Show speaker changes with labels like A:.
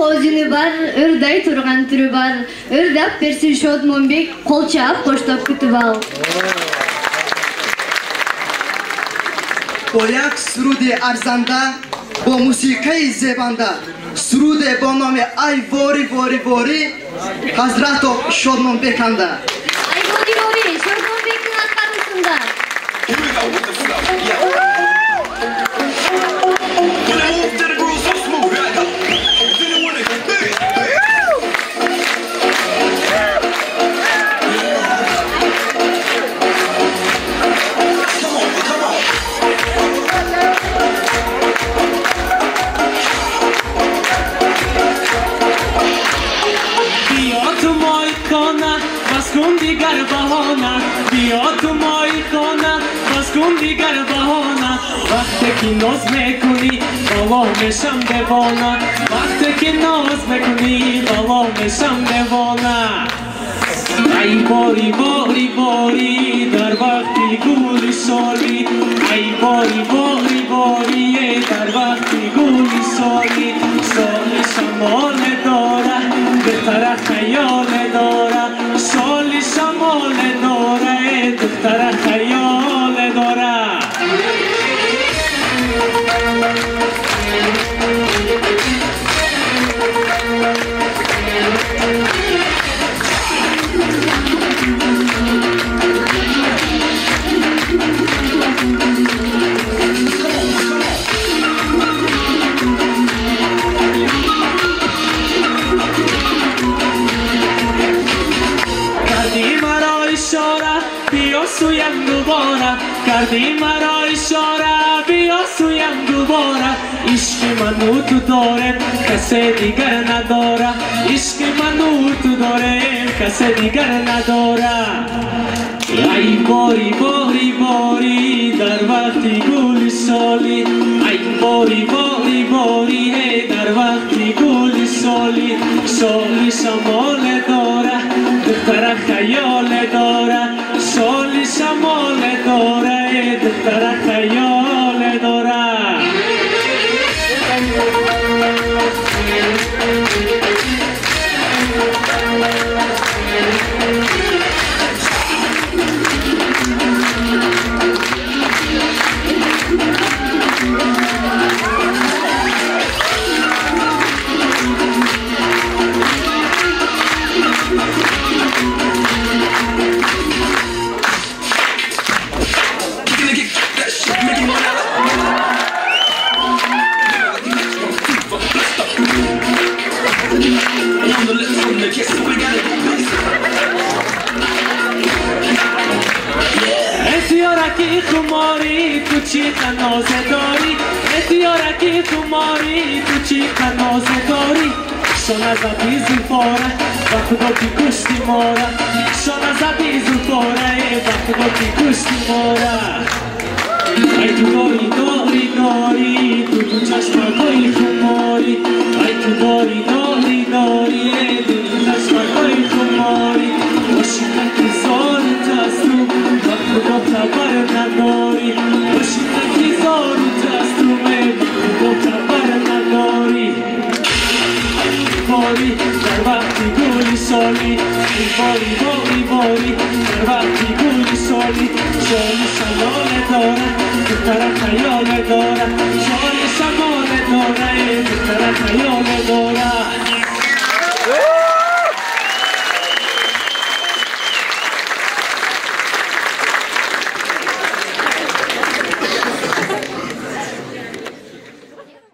A: ko'zini бар, o'rday turgan turi бар. O'rdab bersin Shodmonbek, qo'lchab qo'shtab kutib al.
B: با یک سرود ارزنده با موسیقی زیبنده سرود با نام ای واری واری واری حضرت شادمان بکنده
A: Ay vori vori, Shodmonbekning atqarusida.
C: Here we go with the flow. Yeah. When I move to the groove so smooth, here I go. Then I wanna get big. Come on, come on.
D: بیا تو مای کنه بس کن دیگر بهانه بیا تو مای کنه بس کن دیگر بهانه وقتی که ناز میکنی بالا میشم دیوانه وقتی که ناز میکنی بالا میشم دیوانه ای باری باری باری در وقتی گولی سالی ای باری باری باری در وقتی گولی سالی سالی شمال داره دختر خیال داره سالی شمال داره دختر خیال داره سویم دوباره کردی مرا اشاره بیا سویم دوباره عشق منو تو داره کسی دیگر نداره عشق منو تو داره کسی دیگر نداره ای باری باری باری در وقتی گل سالی ای باری باری باری در وقتی گل سالی سالی شمال داره دختر خیال داره سالی شمال داره دختر خیال داره اتیارکی خماری تو چی تنازه داری اتیارکی خماری تو چی تنازه داری شانه زدی زلفاره و خدا که کشتی ماره شانه زدی زلفاره